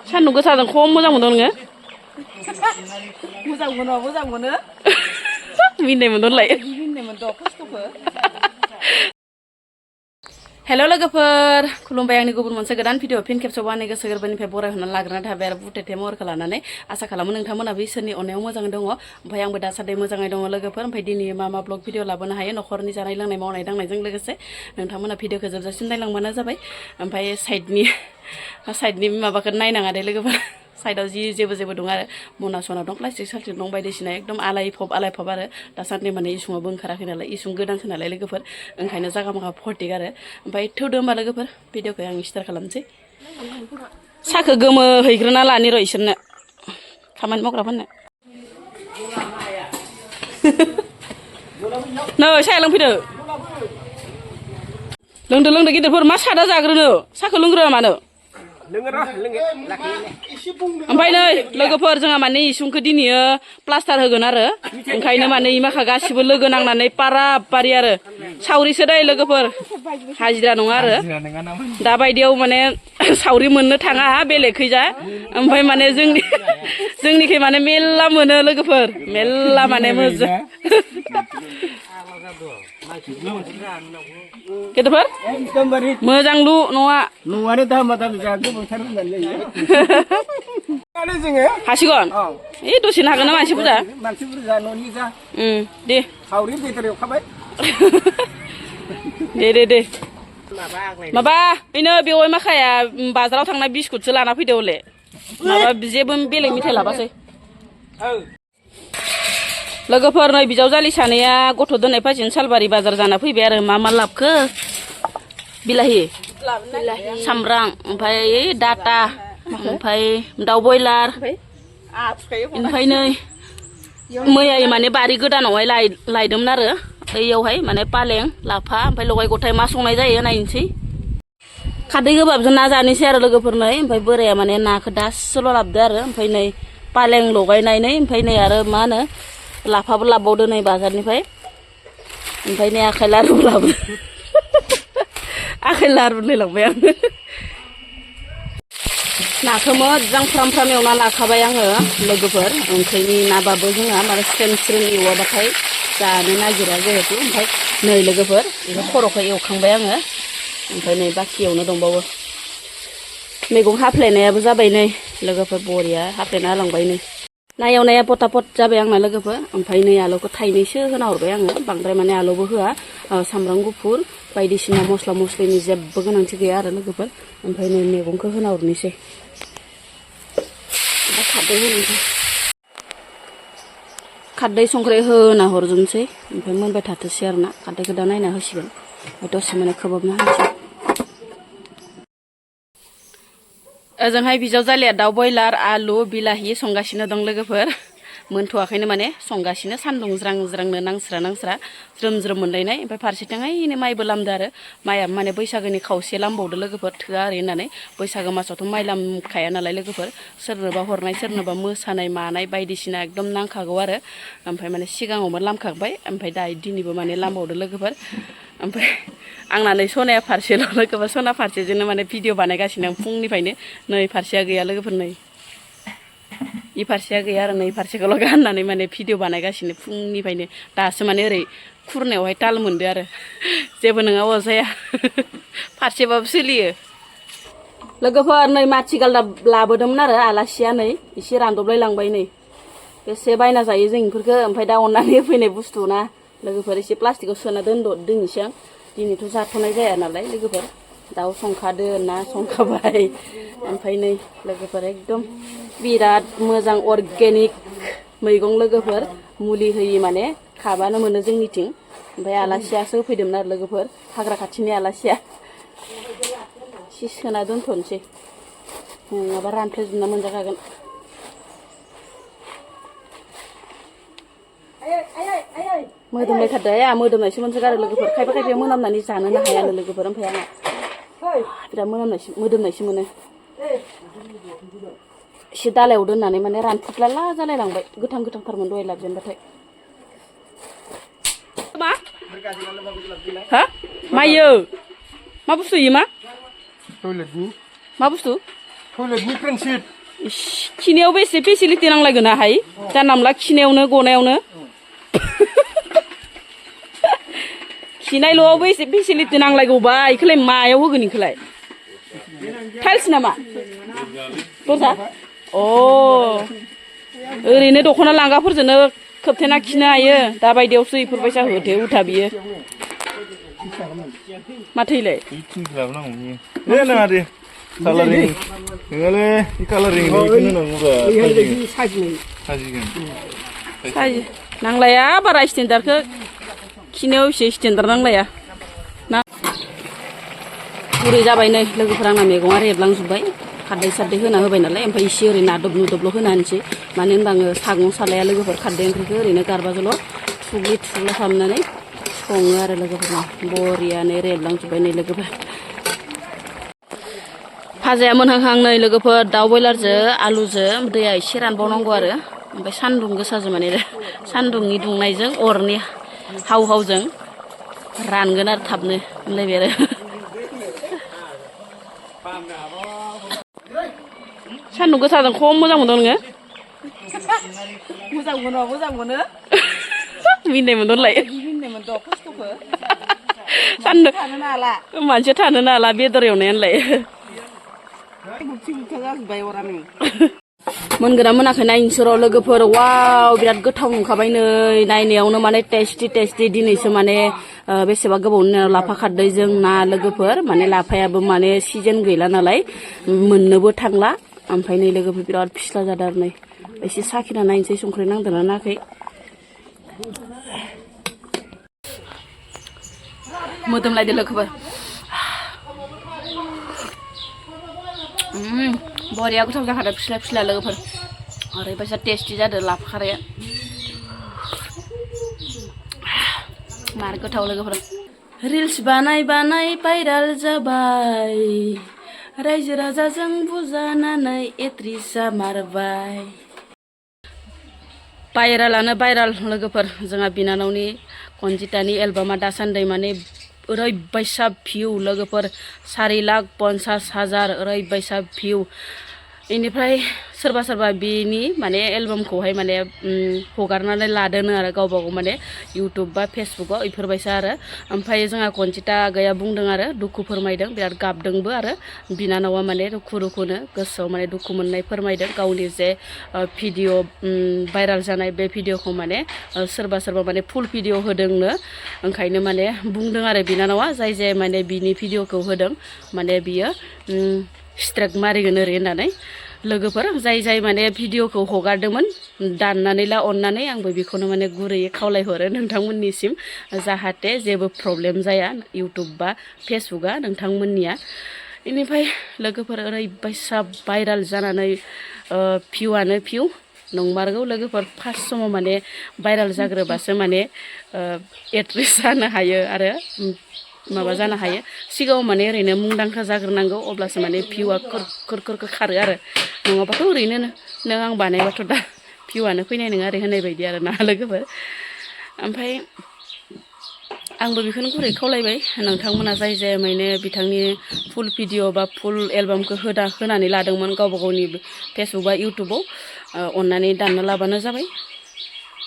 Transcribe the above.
सान्दुं गोसाजों खम मोजां मोनदों नोङो मोजां मोनो मिनिनाय मोनदोंलाय हेल' लोगोफोर खुलुमबाय आंनि गुबुन मोनसे गोदान भिडिअ फिन खेबसेबाव आंनि गोसो गोरबोनिफ्राय बरायहरनानै लाग्रोना थाबाय आरो बुटेटे महरखौ लानानै आसा खालामो नोंथांमोनाबो इसोरनि अननायाव मोजाङै दङ ओमफ्राय आंबो दासान्दि मोजाङै दङ लोगोफोर ओमफ्राय दिनै मा ब्लग भिडिअ लाबोनो हायो न'खरनि जानाय लोंनाय मावनाय दांनायजों लोगोसे नोंथांमोना भिडिअखौ जोबजासिम नायलांबानो जाबाय ओमफ्राय साइडनि माबाखौ नायनाङा दे लोगोफोर साइडआव जेबो दं आरो मना सना दं प्लास्टिक साल्टिक दं बायदिसिना एकदम आलायफब आरो दासान्दि माने इसुङाबो ओंखाराखै नालाय इसुं गोदानसो नालाय लोगोफोर ओंखायनो जागा मागा फर्टिक आरो ओमफ्राय थौदो होमबा लोगोफोर भिडिअखौ आं स्टार्ट खालामनोसै साखौ गोमो हैग्रोना लानि र' इसोरनो खामानि मावग्राफोरनो नै साया लोंफैदो लोंदो गिदिरफोर मा सादा जाग्रोनो साखौ लोंग्रोआ मानो ओमफ्राय नै लोगोफोर जोंहा माने इसुंखौ दिनैयो प्लास्टार होगोन आरो ओंखायनो माने इमाखा गासिबो लोगो नांनानै पारि आरो सावरिसो दै लोगोफोर हाजिरा नङा आरो दा बायदियाव माने सावरि मोननो थाङा बेलेगखैजा ओमफ्राय माने जोंनिखै माने मेल्ला मोनो लोगोफोर मेल्ला माने मोजां गेदेरफोर मोजां लु न'आ हासिगोन ए दसेनो हागोन ना मानसि बुरजा दे दे माबा बेनो बेवाय माखाया बाजाराव थांना बिस्कुटसो लाना फैदो हले माबा जेबो बेलेग मेथाइ लाबासै लोगोफोर नै बिजावजालि सानैया गथ' दोननाय फाजिनो सालबारि बाजार जाना फैबाय आरो मा लाबखो बिलाहि सामब्राम ओमफ्राय डाटा ओमफ्राय दाउ बयलार ओमफ्राय नै मैया माने बारि गोदानावहाय लायदोंमोन आरो बैयावहाय माने पालें लाफा ओमफ्राय लगाय गथाय मा संनाय जायो नायनोसै खारदै गोबाबजों ना जानोसै आरो लोगोफोर नै ओमफ्राय बोराया माने नाखौ दासोल' लाबोदो आरो ओमफ्राय नै पालें लगायनानै ओमफ्राय नै आरो मा होनो लाफाबो लाबोबावदो नै बाजारनिफ्राय ओमफ्राय नै आखाइ लारु लाबोदो आखाइ लारु लायलांबाय आं नाखौ मोजां फ्राम एवना लाखाबाय आङो लोगोफोर ओंख्रिनि नाबाबो जोंहा माने स्रेम एवाबाथाय जानो नागिरा जिहेतु ओमफ्राय नै लोगोफोर बेखौ खर'खौ एवखांबाय आङो ओमफ्राय नै बाखि एवनो दंबावो मैगं हाफ्लेनायाबो जाबाय नै लोगोफोर बरिया हाफ्लेना होलांबाय नै ना एवनाया पटापट जाबाय आंना लोगोफोर ओमफ्राय नै आलुखौ थाइनैसो होना हरबाय आङो बांद्राय माने आलुबो होआ सामब्राम गुफुर बायदिसिना मस्ला मस्लिनि जेबो गोनांथि गैया आरो लोगोफोर ओमफ्राय नै मैगंखौ होना हरनोसै खारदै होनोसै खारदै संख्रि होना हरजोबनोसै ओमफ्राय मोनबाय थाथोसै आरो ना खारदैखौ दा नायना होसिगोन ओमफ्राय दसे माने खोबहाबना होनोसै ओजोंहाय बिजावजालिया दाउ बयलार आलु बिलाहि संगासिनो दं लोगोफोर मोनथ'वाखैनो माने संगासिनो सान्दुं ज्रांनो नांस्रा ज्रोम मोनलायनाय ओमफ्राय फारसेथिंहायनो माइबो लामदो आरो माइआ माने बैसागोनि खावसे लामबावदो लोगोफोर थोआ ओरै होननानै बैसागो मासावथ' माइ लामखाया नालाय लोगोफोर सोरनोबा हरनाय सोरनोबा मोसानाय मानाय बायदिसिना एकदम नांखागौ आरो ओमफ्राय माने सिगाङावबो लामखांबाय ओमफ्राय दा दिनैबो माने लामबावदो लोगोफोर ओमफ्राय आंना नै सनाया फारसेल' लोगोफोर सना फारसेजोंनो माने भिडिअ बानायगासिनो आं फुंनिफ्रायनो नै फारसेया गैया लोगोफोर नै इ फारसेया गैया आरो नै फारसेखौल' गाननानै माने भिडिअ बानायगासिनो फुंनिफ्रायनो दासो माने ओरै खुरनायावहाय ताल मोनदो आरो जेबो नङा अजाया फारसेबाबो सोलियो लोगोफोर नै माथिगालदाब लाबोदोंमोन आरो आलासिया नै एसे रानदबलाय लांबाय नै बेसे बायना जायो जों इफोरखो ओमफ्राय दा अननानै होफैनाय बुस्थु ना लोगोफोर एसे प्लास्टिकआव सोना दोननोसै आं दिनैथ' जाथ'नाय जाया नालाय लोगोफोर दाउ संखादो ना संखाबाय ओमफ्राय नै लोगोफोर एकदम बिराद मोजां अर्गेनिक मैगं लोगोफोर मुलि होयि माने खाबानो मोनो जोंनिथिं ओमफ्राय आलासियासो होफैदोंमोन आरो लोगोफोर हाग्रा खाथिनि आलासिया एसे सोना दोनथ'नोसै नङाबा रानफ्लेजोबना मोनजाखागोन मोदोमलायथारदो आया मोदोमनायसो मोनसोगारो लोगोफोर खायफा मोनामनानै जानोनो हायानो लोगोफोर ओमफ्राय आंहा बिराद मोदोमनायसो मोनो एसे दालायाव दोननानै माने रानफुदलाला जालायलांबाय गोथांथारमोन दहाय लाबोजेनबाथाय मा हा मायो मा बुस्थु इयो मा बुस्थु टयलेटनि ट्रेन्सिट खिनायावबो एसे फेसिलिटि नांलायगोन हाय जानला मोनला खिनायावनो गनायावनो खिनायल'आवबो एसे फेसिलिटि नांलायगौबा इखौलाय मायाव होगोन इखौलाय टाइल्स नामा दरजा अ ओरैनो दख'ना लांगाफोरजोंनो खोबथेना खिनो हायो दा बायदियावसो इफोरबायसा होथे उथा बियो माथोलाय नाङा दे कालारिं नङालै कालारिं बेखौनो नांगौब्रा साजिगोन नांलाया बारा स्टेन्डार्डखौ खिनायाव एसे स्टेन्डार्ड नांलाया ना गुरै जाबाय नै लोगोफोरा आंना मैगङा रेबलांजोब्बाय खारदै सारदै होना होबाय नालाय ओमफ्राय एसे ओरै नादब नुदबल' होना होनोसै मानो होनबा आङो सागं सालाया लोगोफोर खारदै ओंख्रिखौ ओरैनो गारबाजोल' थुग्लि थुग्ला खालामनानै सङो आरो लोगोफोरना बरियानो रेबलांजोब्बाय नै लोगोफोर भाजाया मोनहांहां नै लोगोफोर दाउ बयलारजों आलुजों दैया एसे रानबावनांगौ आरो ओमफ्राय सान्दुं गोसाजों माने सान्दुंनि दुंनायजों अरनि हाव हावजों रानगोन आरो थाबनो होनलायबाय आरो सान्दुं गोसाजों खम मोजां मोनदों नोङो मोजां मोनो मिनिनाय मोनदोंलाय सान्दुं मानसिया थानो नाला बेदर एवनायानोलाय मोनगोना मोनाखै नायनोसर' लोगोफोर वाव बिराद गोथाव नुखाबाय नै नायनायावनो माने टेस्टि दिनैसो माने बेसेबा गोबावनि उनाव लाफा खारदैजों ना लोगोफोर माने लाफायाबो माने सिजोन गैला नालाय मोननोबो थांला ओमफ्राय नै लोगोफोर बिराद फिस्ला जादों आरो नै एसे साखिना नायनोसै संख्रि नांदोंना नाङाखै मोदोमलायदो लोगोफोर बरिया गोथाव जाखादों फिस्ला लोगोफोर ओरैबायसा टेस्टि जादों लाफा खारैया मार गोथाव लोगोफोर रिल्स बानाय भाइराल जाबाय रायजो राजाजों बुजानानै एट्रिस जामारबाय भाइराल लोगोफोर जोंहा बिनानावनि कनजितानि एलबामा दासान्दि माने ओरैबायसा भिउ लोगोफोर 4,50,000 ओरैबायसा भिउ बेनिफ्राय सोरबा बिनि माने एलबामखौहाय माने हगारनानै लादोनो आरो गावबा गाव माने इउटुब बा फेसबुकआव इफोरबायसा आरो ओमफ्राय जोंहा कनजिता आगैया बुंदों आरो दुखु फोरमायदों बिराद गाबदोंबो आरो बिनानावा माने रुखुनो गोसोआव माने दुखु मोननाय फोरमायदों गावनि जे भिडिअ भाइराल जानाय बे भिडिअखौ माने सोरबा माने फुल भिडिअ होदोंनो ओंखायनो माने बुंदों आरो बिनानावा जाय माने बिनि भिडिअखौ होदों माने बियो स्ट्राइक मारिगोन ओरै होननानै लोगोफोर जाय माने भिडिअखौ हगारदोंमोन दाननानै ला अननानै आंबो बेखौनो माने गुरैयै खावलायहरो नोंथांमोननिसिम जाहाथे जेबो प्रब्लेम जाया इउटुब बा फेसबुकआ नोंथांमोननिया बेनिफ्राय लोगोफोर ओरैबायसा भाइराल जानानै भिउआनो भिउ नंमारगौ लोगोफोर फार्स्ट समाव माने भाइराल जाग्रोबासो माने एक्ट्रेस जानो हायो आरो माबा जानो हायो सिगाङाव माने ओरैनो मुंदांखा जाग्रोनांगौ अब्लासो माने भिउआ खोर खारो आरो नङाबाथ' ओरैनो नों आं बानायबाथ' दा भिउआनो फैनाय नङा ओरै होनाय बायदि आरो ना लोगोफोर ओमफ्राय आंबो बेखौनो गुरै खावलायबाय नोंथांमोना जाय माने बिथांनि फुल भिडिअ बा फुल एलबामखौ होनानै लादोंमोन गावबा गावनि फेसबुक बा इउटुबाव अननानै दानना लाबानो जाबाय